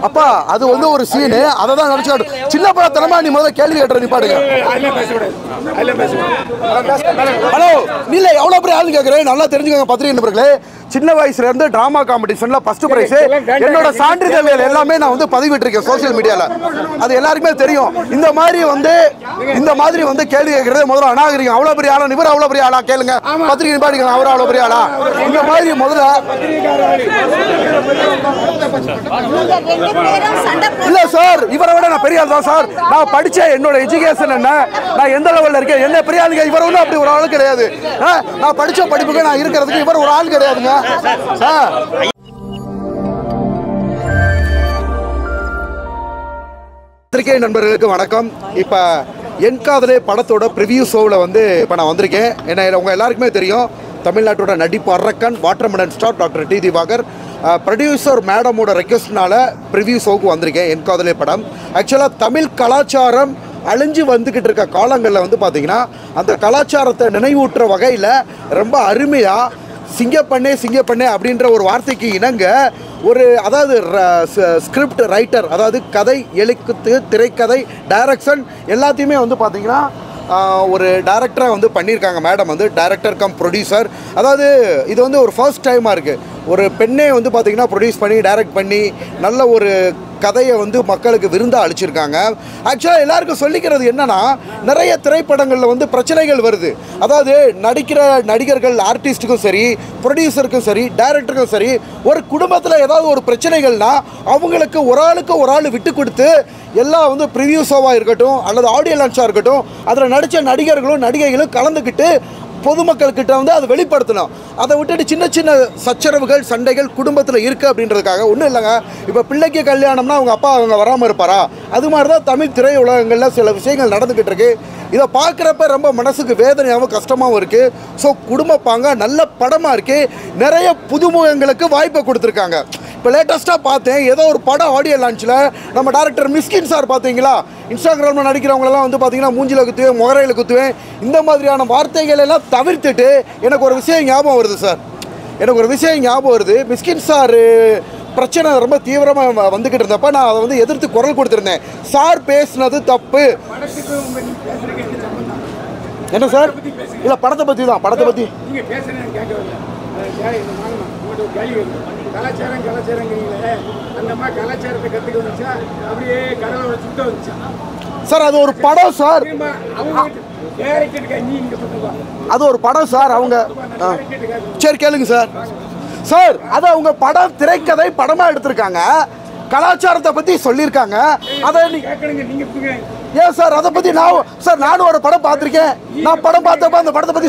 அப்பா அது வந்து ஒரு சீனு, அதை தான் நினைச்சு சின்ன பழத்தனமா நீ முதல்ல கேள்வி கேட்டுற நீ பாடுங்க. ஹலோ நீல எவ்வளவு பெரிய ஆளு கேட்கிறேன் நல்லா தெரிஞ்சுக்கோங்க பத்திரிகை நண்பர்களே. சின்ன வயசுல இருந்து டிராமா காம்படிஷன்ல ஃபர்ஸ்ட் பிரைஸ் என்னோட சான்றிதழ்கள் எல்லாமே நான் வந்து பதிவிட்டிருக்கேன் சோசியல் மீடியால, அது எல்லாருக்குமே தெரியும். இந்த மாதிரி வந்து கேள்வி கேட்கறது முதல்ல அநாகரிகம். அவ்வளவு பெரிய ஆளா இவர், அவ்வளவு பெரிய ஆளா கேளுங்க பத்திரிகை பாடிக்கலாம், அவர் அவ்வளவு பெரிய ஆளா இந்த மாதிரி முதல்ல இல்ல சார். இவரை விட நான் பெரிய ஆள் தான் சார். நான் படிச்ச என்னோட எஜுகேஷன் என்ன, நான் எந்த லெவல்ல இருக்கேன், என்ன பெரிய ஆளுங்க. இவர் ஒன்றும் அப்படி ஒரு ஆள் கிடையாது. நான் படிச்ச படிப்புக்கு நான் இருக்கிறதுக்கு இவர் ஒரு ஆள் கிடையாதுங்க. பத்திரிகை நண்பர்களுக்கு வணக்கம். இப்ப என் காதலே படத்தோட ப்ரிவியூ ஷோவில் வந்து இப்போ நான் வந்திருக்கேன். என்ன உங்க எல்லாருக்குமே தெரியும், தமிழ்நாட்டோட நடிப்பு அரக்கன் watermelon star doctor D Divakar producer மேடமோட ரெக்வஸ்ட்னால ப்ரிவியூ ஷோவுக்கு வந்திருக்கேன். என் காதலே படம் ஆக்சுவலாக தமிழ் கலாச்சாரம் அழிஞ்சு வந்துக்கிட்டு இருக்க காலங்களில் வந்து பார்த்தீங்கன்னா அந்த கலாச்சாரத்தை நினைவூட்டுற வகையில் ரொம்ப அருமையாக சிங்கப்பண்ணே அப்படின்ற ஒரு வார்த்தைக்கு இணங்க ஒரு அதாவது ஸ்கிரிப்ட் ரைட்டர், அதாவது கதை எழுத்து திரைக்கதை டைரக்ஷன் எல்லாத்தையுமே வந்து பார்த்திங்கன்னா ஒரு டைரக்டராக வந்து பண்ணியிருக்காங்க மேடம். வந்து டைரக்டர் கம் ப்ரொடியூசர், அதாவது இது வந்து ஒரு ஃபர்ஸ்ட் டைமாக இருக்குது. ஒரு பெண்ணே வந்து பார்த்திங்கன்னா ப்ரொடியூஸ் பண்ணி டைரக்ட் பண்ணி நல்ல ஒரு கதையை வந்து மக்களுக்கு விருந்தாக அளிச்சிருக்காங்க. ஆக்சுவலாக எல்லாருக்கும் சொல்லிக்கிறது என்னென்னா, நிறைய திரைப்படங்களில் வந்து பிரச்சனைகள் வருது. அதாவது நடிக்கிற நடிகர்கள் ஆர்டிஸ்ட்டுக்கும் சரி, ப்ரொடியூசருக்கும் சரி, டைரக்டருக்கும் சரி, ஒரு குடும்பத்தில் ஏதாவது ஒரு பிரச்சனைகள்னால் அவங்களுக்கு ஒரு ஆள் விட்டு கொடுத்து எல்லாம் வந்து ப்ரிவியூ ஷோவாக இருக்கட்டும் அல்லது ஆடியோ லான்ச்சாக இருக்கட்டும் அதில் நடித்த நடிகர்களும் நடிகைகளும் கலந்துக்கிட்டு பொதுமக்கள்கிட்ட வந்து அதை வெளிப்படுத்தணும். அதை விட்டுட்டு சின்ன சின்ன சச்சரவுகள் சண்டைகள் குடும்பத்தில் இருக்குது அப்படின்றதுக்காக ஒன்றும் இல்லைங்க. இப்போ பிள்ளைக்கு கல்யாணம்னா அவங்க அப்பா அவங்க வராமல் இருப்பாரா? அது மாதிரி தான் தமிழ் திரையுலகங்களில் சில விஷயங்கள் நடந்துக்கிட்டு இருக்கு. இதை பார்க்குறப்ப ரொம்ப மனசுக்கு வேதனையாகவும் கஷ்டமாகவும் இருக்குது. ஸோ குடும்ப பாங்க நல்ல படமாக இருக்குது. நிறைய புதுமுகங்களுக்கு வாய்ப்பை கொடுத்துருக்காங்க. இப்போ லேட்டஸ்ட்டாக பார்த்தேன், ஏதோ ஒரு படம் ஆடியோ லான்ச்சில் நம்ம டைரக்டர் மிஸ்கின் சார் பார்த்தீங்களா, இன்ஸ்டாகிராமில் நடிக்கிறவங்களெல்லாம் வந்து பார்த்தீங்கன்னா மூஞ்சில் குத்துவேன், முகரையில் குத்துவேன், இந்த மாதிரியான வார்த்தைகள் எல்லாம் தவிர்த்துட்டு எனக்கு ஒரு விஷயம் ஞாபகம் வருது சார். மிஸ்கின் சார் பிரச்சனை ரொம்ப தீவிரமாக வந்துக்கிட்டு இருந்தப்போ நான் அதை வந்து எதிர்த்து குரல் கொடுத்துருந்தேன். சார் பேசுனது தப்பு. என்ன சார்? இல்லை படத்தை பற்றி சார் அது ஒரு படம் சார். அது ஒரு படம் சார். அவங்க சரி கேளுங்க சார். சார் அது அவங்க படம் திரைக்கதை படமாக எடுத்திருக்காங்க, கலாச்சாரத்தை பற்றி சொல்லியிருக்காங்க. அதை ஏன் சார் அதை பற்றி நானும் ஒரு படம் பார்த்துருக்கேன். நான் படம் பார்த்தப்ப அந்த படத்தை பற்றி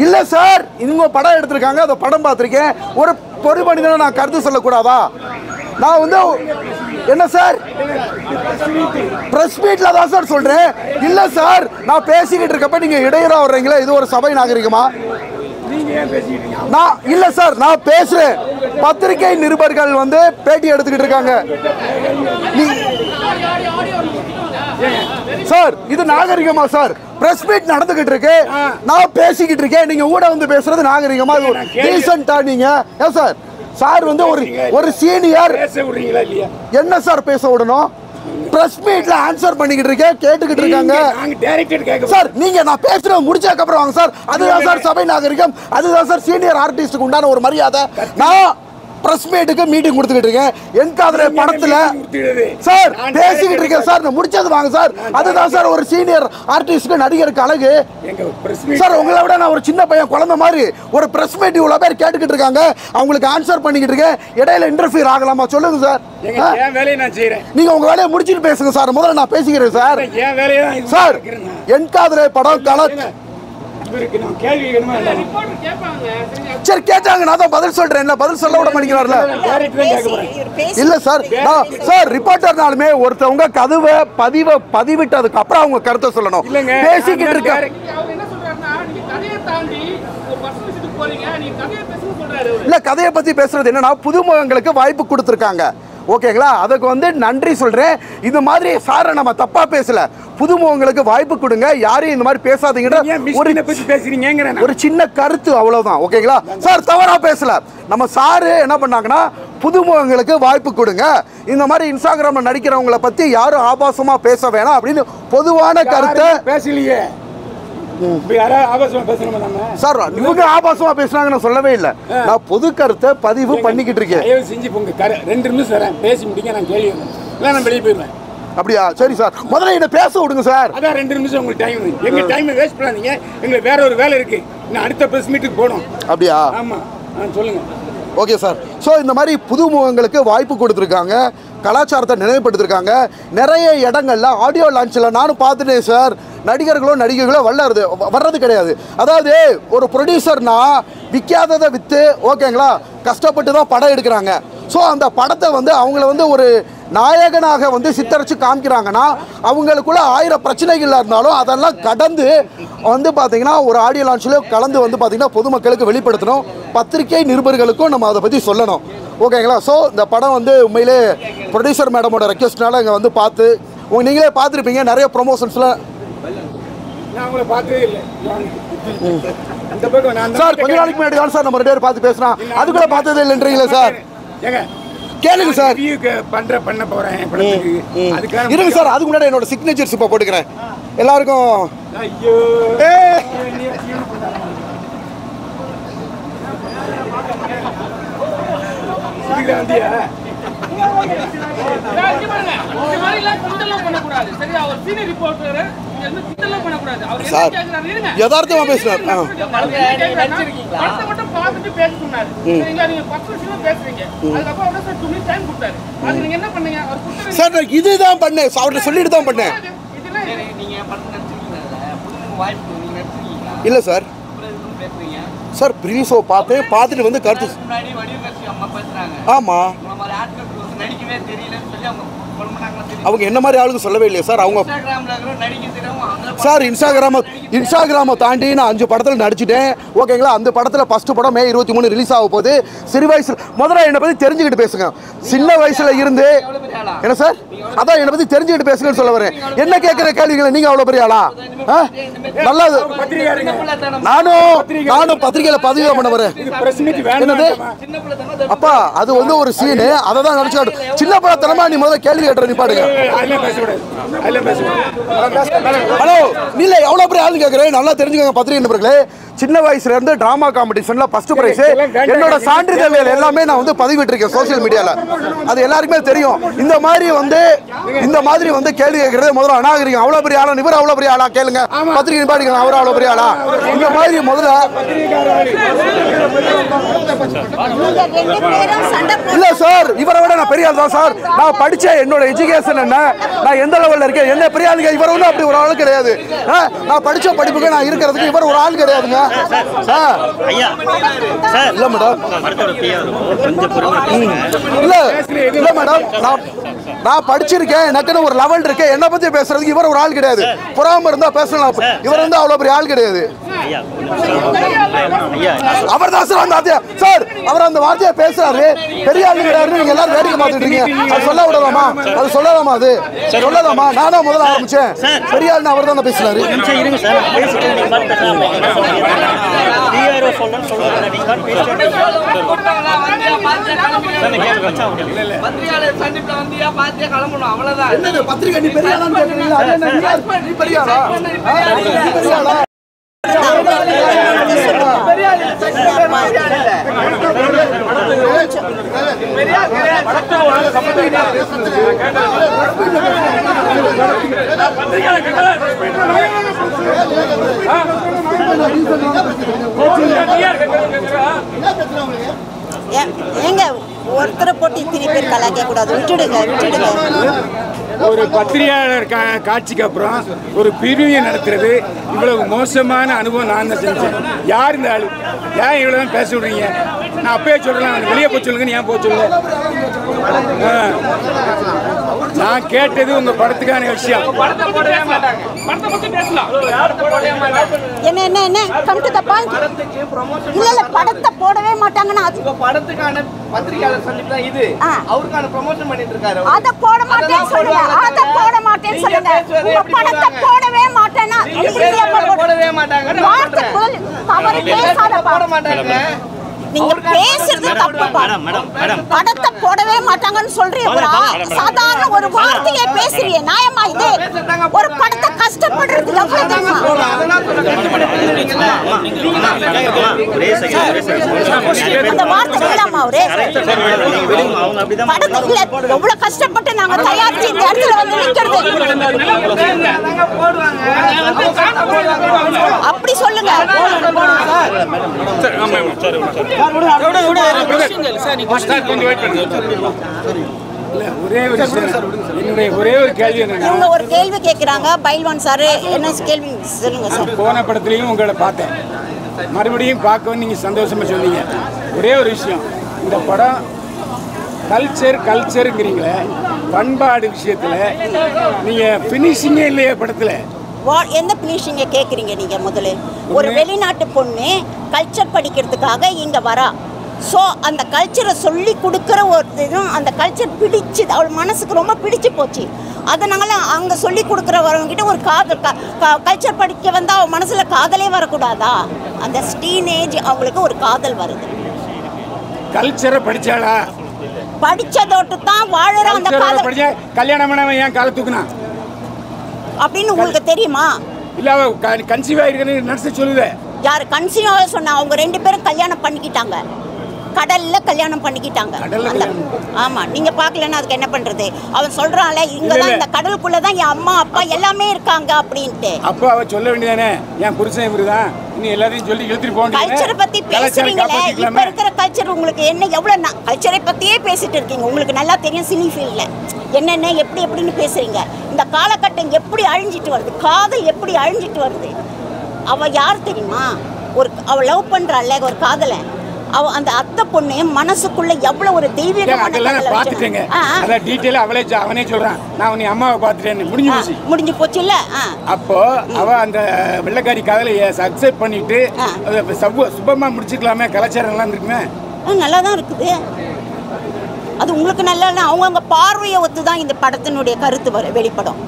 இல்லை சார், இவங்க படம் எடுத்திருக்காங்க, அந்த படம் பார்த்துருக்கேன். ஒரு பொது மனிதனை நான் கருத்து சொல்லக்கூடாதா? நான் வந்து என்ன சார் பிரஸ் மீட்ல தான் சார் சொல்றேன். இல்ல சார் நான் பேசிக்கிட்டு இருக்கப்ப நீங்க இடையூறா வர்றீங்களா? இது ஒரு சபை நாகரிகமா? நான் இல்ல சார், நான் பேசுறேன். பத்திரிகை நிருபர்கள் வந்து பேட்டி எடுத்துக்கிட்டு இருக்காங்க சார். இது நாகரிகமா சார்? பிரஸ் மீட் நடந்துகிட்டு இருக்கு, நான் பேசிக்கிட்டு இருக்கேன், நீங்க ஊட வந்து பேசுறது நாகரிகமா? டீசென்ட்டா நீங்க? ஏன் சார் சார் வந்து ஒரு சீனியர் என்ன சார் பேச விடணும்? பிரஸ் மீட்ல ஆன்சர் பண்ணிக்கிட்டு இருக்கேன், கேட்டுக்கிட்டு இருக்காங்க சார். நீங்க நான் பேசுறது முடிச்சதுக்கு அப்புறம் வாங்க சார். அதுதான் சார் சபை நாகரிகம், அதுதான் சார் சீனியர் ஆர்டிஸ்டுக்கு உண்டான ஒரு மரியாதை. நான் பிரஸ் மீட்டுக்கு மீட்டிங் கொடுத்துக்கிட்டு இருக்கேன். என் காதலே படத்துல சார் பேசிக்கிட்டு இருக்கேன் சார். நான் முடிச்சது வாங்க சார். அதுதான் சார் ஒரு சீனியர் ஆர்டிஸ்டுக்கு நடிகருக்கு அழகு சார். உங்களை விட நான் ஒரு சின்ன பையன் குழந்தை மாதிரி ஒரு பிரஸ் மீட் இவ்வளோ பேர் கேட்டுக்கிட்டு இருக்காங்க, அவங்களுக்கு ஆன்சர் பண்ணிக்கிட்டு இருக்கேன். இடையில இன்டர்ஃபியர் ஆகலாமா சொல்லுங்க சார். நீங்க உங்க வேலையை முடிச்சுட்டு பேசுங்க சார். முதல்ல நான் பேசிக்கிறேன் சார். சார் என் காதலே படம் சரி கேட்டாங்க, நான் தான் பதில் சொல்றேன். பதில் சொல்ல விட மாட்டேங்கிறார்ல. இல்ல சார், சார் ரிப்போர்ட்டர்னாலுமே ஒருத்தவங்க கதவை பதிவிட்டதுக்கு அப்புறம் அவங்க கருத்தை சொல்லணும். பேசிக்கிட்டு இருக்க இல்ல கதையை பத்தி பேசுறது என்னன்னா, புதுமுகங்களுக்கு வாய்ப்பு கொடுத்துருக்காங்க. ஓகேங்களா? அதுக்கு வந்து நன்றி சொல்கிறேன். இது மாதிரி சாரை நம்ம தப்பாக பேசலை, புதுமுகங்களுக்கு வாய்ப்பு கொடுங்க, யாரையும் இந்த மாதிரி பேசாதீங்கன்ற ஒரு சின்ன கருத்து, அவ்வளவுதான். ஓகேங்களா சார்? தவறா பேசல. நம்ம சாரு என்ன பண்ணாங்கன்னா, புதுமுகங்களுக்கு வாய்ப்பு கொடுங்க, இந்த மாதிரி இன்ஸ்டாகிராம்ல நடிக்கிறவங்களை பத்தி யாரும் ஆபாசமா பேச வேணாம் அப்படின்னு பொதுவான கருத்தை பேசலையே சார். இவங்க ஆபாசமா பேசுறாங்க நான் சொல்லவே இல்லை, நான் பொது கருத்தை பதிவு பண்ணிக்கிட்டு இருக்கேன். செஞ்சு போங்க 2 நிமிஷம் பேசி முடிக்க நான் கேள்வி நான் வெளியே போயிருவேன். அப்படியா? சரி சார், முதல்ல என்ன பேச விடுங்க சார். அதான் 2 நிமிஷம் உங்களுக்கு டைம். எங்க டைம் வேஸ்ட் பண்ணாதீங்க, எங்களுக்கு வேற ஒரு வேலை இருக்கு, நான் அடுத்த பிரஸ் மீட்டுக்கு போகணும். அப்படியா? ஆமா, சொல்லுங்க. Okay sir. ஸோ இந்த மாதிரி புதுமுகங்களுக்கு வாய்ப்பு கொடுத்துருக்காங்க, கலாச்சாரத்தை நினைவுபடுத்திருக்காங்க. நிறைய இடங்கள்ல ஆடியோ லான்ச்சில் நானும் பார்த்துட்டேன் சார். நடிகர்களோ வர்றது கிடையாது. அதாவது ஒரு ப்ரொடியூசர்னா விற்காததை விற்று, ஓகேங்களா, கஷ்டப்பட்டு தான் படம் எடுக்கிறாங்க. ஸோ அந்த படத்தை வந்து அவங்கள வந்து ஒரு நாயகனாக வந்து சித்தரித்து காமிக்கிறாங்கன்னா, அவங்களுக்குள்ள 1000 பிரச்சனைகள் இருந்தாலும் அதெல்லாம் கடந்து வந்து பார்த்திங்கன்னா ஒரு ஆடியோ லான்ச்சில் கலந்து வந்து பார்த்திங்கன்னா பொதுமக்களுக்கு வெளிப்படுத்தணும், பத்திரிகை நிருபர்களுக்கும் நம்ம அதை பற்றி சொல்லணும். ஓகேங்களா? ஸோ இந்த படம் வந்து உண்மையிலே ப்ரொடியூசர் மேடமோட ரெக்வஸ்ட்னால இங்கே வந்து பார்த்து நீங்களே பார்த்துருப்பீங்க, நிறைய ப்ரொமோஷன்ஸில் சார் கொஞ்ச நாளைக்கு முன்னாடி தான் சார் நம்ம 2 பேரும் பார்த்து பேசுகிறோம், அதுக்குள்ளே பார்த்ததே இல்லைன்றீங்களா சார்? கேளுங்க சார். பண்ண போறேன். இருங்க சார், அதுக்கு முன்னாடி என்னோட சிக்னேச்சர்ஸ் இப்போ போட்டுக்கிறேன் எல்லாருக்கும். ஐயோ, யதார்த்தமா பேசுறாரு. சார் இதுதான் பண்ணேன், அவர்கிட்ட சொல்லிட்டு தான் பண்ணேன். இல்ல சார், சார் ப்ரீவியஸ் ஷோ பார்த்துட்டு வந்து கருத்து. ஆமா, அவங்க என்ன மாதிரி ஆளுங்க சொல்லவே இல்லையா சார்? அவங்க சார் இன்ஸ்டாகிராமை தாண்டி நான் 5 படத்தில் நடிச்சிட்டேன். ஓகேங்களா? அந்த படத்தில் ஃபர்ஸ்ட் படம் மே 23 ரிலீஸ் ஆக போகுது. சிறு வயசுல முதல்ல என்னை பற்றி தெரிஞ்சுக்கிட்டு பேசுங்க. சின்ன வயசுல இருந்து என்ன சார், அதான் என்னை பற்றி தெரிஞ்சுக்கிட்டு பேசுங்கன்னு சொல்ல வரேன். என்ன கேட்குற கேள்விகளை நீங்கள் அவ்வளோ பெரிய ஆளா? நல்லது. நானும் பத்திரிகையில் பதிவு பண்ண வரேன். என்னது அப்பா, அது வந்து ஒரு சீனு, அதை தான் நினச்சிக்காட்டு. சின்ன படத்தனமா நீ முதல்ல கேள்வி கேட்டுற நிப்பாடுங்க. ஹலோ, நீல எவ்வளோ பெரிய ஆளுன்னு கேட்குறேன், நல்லா தெரிஞ்சுக்கோங்க பத்திரிகை நண்பர்களே. சின்ன வயசுல இருந்து டிராமா காம்படிஷன்ல ஃபர்ஸ்ட் பிரைஸ், என்னோட சான்றிதழ்கள் எல்லாமே நான் வந்து பதிவிட்டிருக்கேன் சோசியல் மீடியால, அது எல்லாருக்குமே தெரியும். இந்த மாதிரி வந்து கேள்வி கேட்கறது முதல்ல அநாகரிகம். அவ்வளோ பெரிய ஆளா இவர்? அவ்வளோ பெரிய ஆளா கேளுங்க, பத்திரிகை நிப்பாடிக்கலாம். அவர் அவ்வளோ பெரிய ஆளா? இந்த மாதிரி முதல்ல இல்ல சார், இவரை விட நான் பெரிய ஆள் தான் சார். நான் படிச்ச என்னோட எஜுகேஷன் என்ன, நான் எந்த லெவல்ல இருக்கேன், என்ன பெரிய ஆளுங்க. இவர் ஒன்றும் அப்படி ஒரு ஆள் கிடையாது. நான் படிச்ச படிப்புக்கு நான் இருக்கிறதுக்கு இவர் ஒரு ஆள் கிடையாதுங்க. இல்ல மேடம், இல்ல மேடம், நான் படிச்சிருக்கேன், எனக்குன்னு ஒரு லெவல் இருக்கு. என்ன பத்தி பேசுறதுக்கு இவர் ஒரு ஆள் கிடையாது. புறாம இருந்தா பேசலாம், இவர் வந்து அவ்வளவு பெரிய ஆள் கிடையாது. அவர் தான் சார் அந்த சார், அவர் அந்த வார்த்தையை பேசுறாரு, பெரிய ஆள் கிடையாது. நீங்க எல்லாரும் வேடிக்கை பார்த்துட்டு இருக்கீங்க. அது சொல்ல விடலாமா? அது சொல்லலாமா? அது சொல்லலாமா? நானும் முதல்ல ஆரம்பிச்சேன். பெரிய ஆள்னு அவர் தான் பேசுறாரு. பத்திரிகை நீ பெரிய ஆளா? ஏங்க ஒருத்தரை போட்டு இத்தனை பேர் கலாய்க்க கூடாது, விட்டுடுங்க. ஒரு பத்திரிகையாளர் காட்சிக்கு அப்புறம் ஒரு பிரிவினை நடத்துறது இவ்வளவு மோசமான அனுபவம் நான் தான் செஞ்சேன். யார் இந்த ஆளு? ஏன் இவ்வளோ தான் பேச விடுறீங்க? நான் அப்பயே சொல்கிறேன், வெளியே போய் சொல்லுங்கன்னு ஏன் போக சொல்ல? நான் கேட்டது உங்க படத்துக்கான விஷயம். என்ன என்ன என்ன கம் டு தி பாயிண்ட். இல்ல இல்ல படத்தை போடவே மாட்டாங்கன்னா படத்துக்கான பத்திரிகையாளர் சந்திப்பு தான் இது. அவருக்கான ப்ரமோஷன் பண்ணிட்டு இருக்காரு. அத போட மாட்டேன்னு சொல்லுங்க. அத போட மாட்டேன்னு சொல்லுங்க. உங்க படத்தை போடவே மாட்டேன்னா போடவே மாட்டாங்க. வார்த்தை தவறு பேசாத போட மாட்டாங்க. நீங்க பேசுறது தப்புப்பா. படத்தை போடவே மாட்டாங்கன்னு சொல்றீங்க. ஒரு சாதாரண ஒரு வார்த்தையை பேசுறீங்க. நியாயமா இது? ஒரு படத்தை கஷ்டப்படுறது எவ்வளவு தெரியுமா? அந்த வார்த்தை இல்லாம அவரு படத்தை இல்ல எவ்வளவு கஷ்டப்பட்டு நாங்க தயாரிச்சு இந்த இடத்துல வந்து நிக்கிறது. அப்படி சொல்லுங்க. ஒரே ஒரு கேள்வி இவங்க ஒரு கேள்வி கேட்கிறாங்க. பைல்வான் சார் என்ன கேள்வி சொல்லுங்க சார். போன படத்துலயும் உங்களை பார்த்தேன், மறுபடியும் பார்க்கவும் நீங்க சந்தோஷமா சொன்னீங்க. ஒரே ஒரு விஷயம், இந்த படம் கல்ச்சருங்கிறீங்களே, பண்பாடு விஷயத்துல நீங்க பினிஷிங்கே இல்லையா படத்துல? எந்த பினிஷிங்கை கேட்குறீங்க நீங்கள்? முதல்ல ஒரு வெளிநாட்டு பொண்ணு கல்ச்சர் படிக்கிறதுக்காக இங்கே வரா. ஸோ அந்த கல்ச்சரை சொல்லி கொடுக்குற ஒரு இதுவும் அந்த கல்ச்சர் பிடிச்சி அவள் மனசுக்கு ரொம்ப பிடிச்சி போச்சு. அதனால் அங்கே சொல்லி கொடுக்குறவங்கிட்ட ஒரு காதல் கல்ச்சர் படிக்க வந்தால் அவள் மனசில் காதலே வரக்கூடாதா? அந்த டீனேஜ் அவங்களுக்கு ஒரு காதல் வருது. கல்ச்சரை படிச்சாளா? படித்ததோட்டு தான் வாழற அந்த காதல். கல்யாணம் பண்ணவன் ஏன் காலை தூக்குனா அப்படின்னு உங்களுக்கு தெரியுமா? இல்ல அவ கன்சீவ் ஆயிருக்குன்னு நர்ஸ் சொல்லுது. யார் கன்சீவ் சொன்னா? அவங்க 2 பேரும் கல்யாணம் பண்ணிக்கிட்டாங்க. கடல்ல கல்யாணம் பண்ணிக்கிட்டாங்க. ஆமா, நீங்க பாக்கலன்னா அதுக்கு என்ன பண்றது? அவன் சொல்றான்ல இங்கதான் இந்த கடலுக்குள்ளதான் என் அம்மா அப்பா எல்லாமே இருக்காங்க அப்படின்ட்டு. அப்ப அவ சொல்ல வேண்டியதானே, என் புருஷன் இவருதான், நீ எல்லாரையும் சொல்லி இழுத்துட்டு போங்க. கல்ச்சரை பத்தி பேசுறீங்களே, இப்ப இருக்கிற கல்ச்சர் உங்களுக்கு என்ன? எவ்வளவு கல்ச்சரை பத்தியே பேசிட்டு இருக்கீங்க. உங்களுக்கு நல்லா தெரியும் சினி ஃபீல்ட்ல என்னென்ன எப்படின்னு பேசுறீங்க. இந்த காலகட்டம் எப்படி அழிஞ்சிட்டு வருது, காதல் எப்படி அழிஞ்சிட்டு வருது. அவ யார் தெரியுமா? அவ லவ் பண்றாள்ல ஒரு காதலை, அவ அந்த அத்தை பொண்ணு மனசுக்குள்ள எவ்வளவு ஒரு தெய்வீகமான பாத்துட்டேங்க. அத டீடைலா அவனே சொல்றான், நான் உன்னை அம்மாவை பாத்துட்டேன்னு. முடிஞ்சு போச்சு இல்ல? அப்போ அவ அந்த வெள்ளக்காரி காதலை அக்செப்ட் பண்ணிட்டு சுபமா முடிச்சுக்கலாமே, கலாச்சாரம் எல்லாம் இருக்குமே. நல்லா தான் இருக்குது. அது உங்களுக்கு நல்லா அவங்கவுங்க பார்வையை ஒத்து தான் இந்த படத்தினுடைய கருத்து வெளிப்படும்.